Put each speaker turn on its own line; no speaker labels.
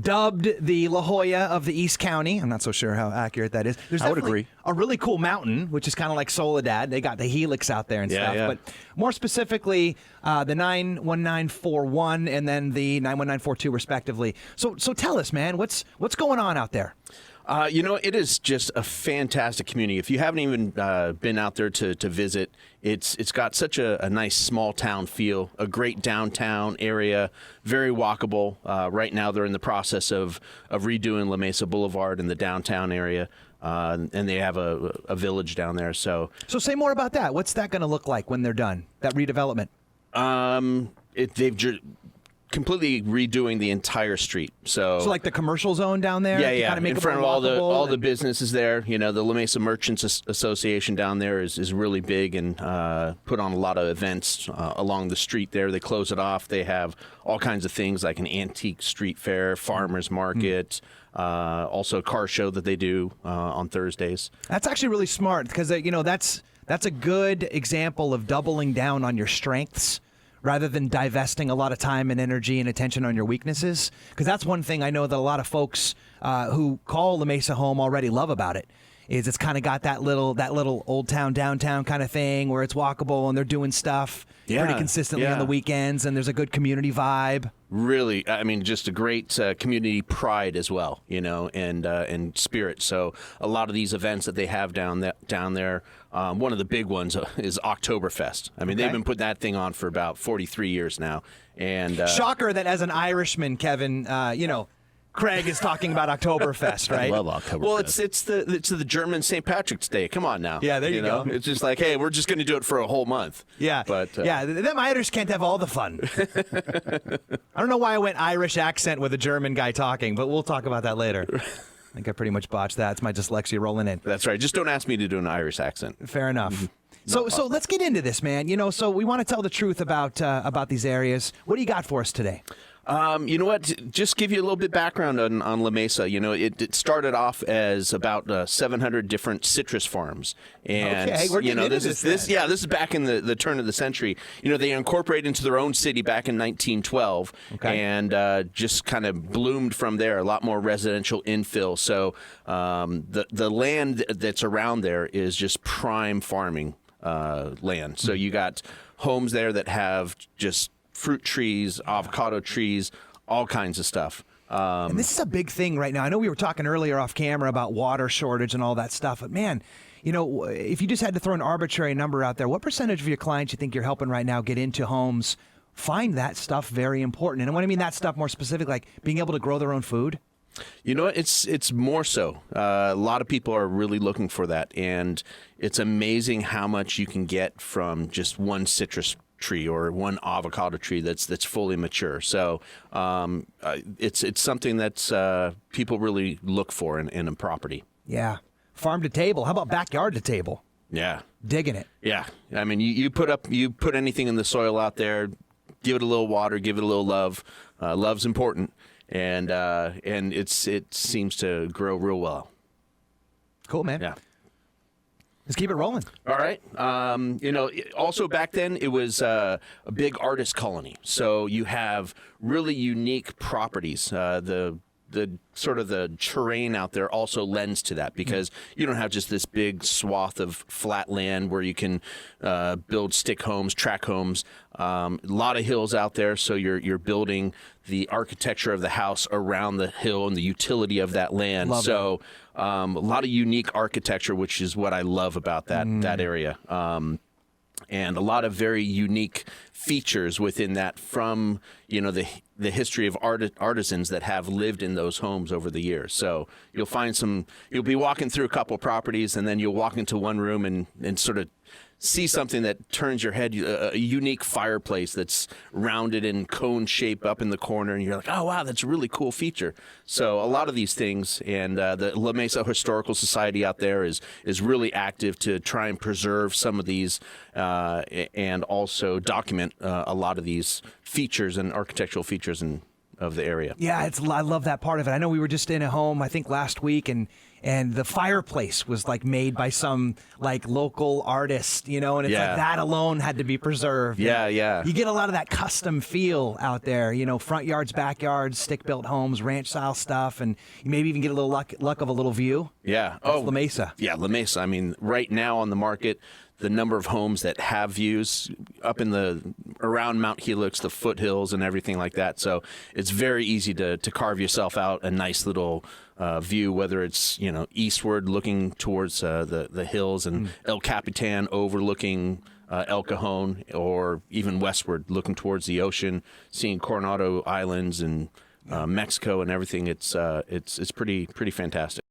dubbed the La Jolla of the East County. I'm not so sure how accurate that is. There's
I would agree.
a really cool mountain, which is kind of like Soledad. They got the helix out there and stuff.
Yeah.
But more specifically, the 91941 and then the 91942 respectively. So tell us, man, what's going on out there?
It is just a fantastic community. If you haven't even been out there to visit, it's got such a nice small town feel, a great downtown area, very walkable. Right now they're in the process of redoing La Mesa Boulevard in the downtown area, and they have a village down there. So
say more about that. What's that going to look like when they're done, that redevelopment?
They've completely redoing the entire street. So
like the commercial zone down there?
Yeah.
Kind of make
in
it
front of
more
all the
and...
businesses there. The La Mesa Merchants Association down there is really big and put on a lot of events along the street there. They close it off. They have all kinds of things like an antique street fair, farmers market, also a car show that they do on Thursdays.
That's actually really smart because, that's a good example of doubling down on your strengths rather than divesting a lot of time and energy and attention on your weaknesses. Because that's one thing I know that a lot of folks who call La Mesa home already love about it, is it's kind of got that little old town, downtown kind of thing where it's walkable and they're doing stuff pretty consistently on the weekends, and there's a good community vibe.
Really, I mean, just a great community pride as well, and spirit. So a lot of these events that they have down there, one of the big ones is Oktoberfest. I mean, they've been putting that thing on for about 43 years now. And
shocker that as an Irishman, Kevin, Craig is talking about Oktoberfest, right?
I love Oktoberfest.
Well, it's the German St. Patrick's Day. Come on now.
Yeah, there you go.
It's just like, hey, we're just going to do it for a whole month.
Yeah,
but
them Irish can't have all the fun. I don't know why I went Irish accent with a German guy talking, but we'll talk about that later. I think I pretty much botched that. It's my dyslexia rolling in.
That's right. Just don't ask me to do an Irish accent.
Fair enough. So let's get into this, man. So we want to tell the truth about these areas. What do you got for us today?
You know what? Just give you a little bit background on La Mesa. It started off as about 700 different citrus farms, and
we're getting into this
is back in the turn of the century. They incorporated into their own city back in 1912, and just kind of bloomed from there. A lot more residential infill. So the land that's around there is just prime farming land. So you got homes there that have just fruit trees, avocado trees, all kinds of stuff.
And this is a big thing right now. I know we were talking earlier off camera about water shortage and all that stuff, but man, if you just had to throw an arbitrary number out there, what percentage of your clients you think you're helping right now get into homes find that stuff very important? And when I mean that stuff more specific, like being able to grow their own food?
It's more so. A lot of people are really looking for that, and it's amazing how much you can get from just one citrus tree or one avocado tree that's fully mature. So it's something that's people really look for in a property.
Yeah, farm to table. How about backyard to table?
Yeah,
digging it.
Yeah, I mean you put anything in the soil out there, give it a little water, give it a little love. Love's important. And it seems to grow real well.
Cool, man.
Yeah.
Let's keep it rolling.
All right. Also back then it was a big artist colony. So you have really unique properties. The sort of the terrain out there also lends to that because you don't have just this big swath of flat land where you can build stick homes, track homes. A lot of hills out there, so you're building the architecture of the house around the hill and the utility of that land.
Love
so a lot of unique architecture, which is what I love about that area. And a lot of very unique features within that from, the history of artisans that have lived in those homes over the years. So you'll be walking through a couple properties and then you'll walk into one room and sort of see something that turns your head, a unique fireplace that's rounded in cone shape up in the corner, and you're like, oh, wow, that's a really cool feature. So a lot of these things, and the La Mesa Historical Society out there is really active to try and preserve some of these and also document a lot of these features and architectural features and of the area.
Yeah, I love that part of it. I know we were just in a home, I think last week, and the fireplace was like made by some like local artist, and it's like that alone had to be preserved.
Yeah,
and
yeah.
You get a lot of that custom feel out there, front yards, backyards, stick-built homes, ranch-style stuff, and you maybe even get a little luck of a little view.
Yeah.
That's La Mesa.
Yeah, La Mesa. I mean, right now on the market, the number of homes that have views up around Mount Helix, the foothills and everything like that. So it's very easy to carve yourself out a nice little view, whether it's, eastward looking towards the hills and El Capitan overlooking El Cajon, or even westward looking towards the ocean, seeing Coronado Islands and Mexico and everything. It's pretty fantastic.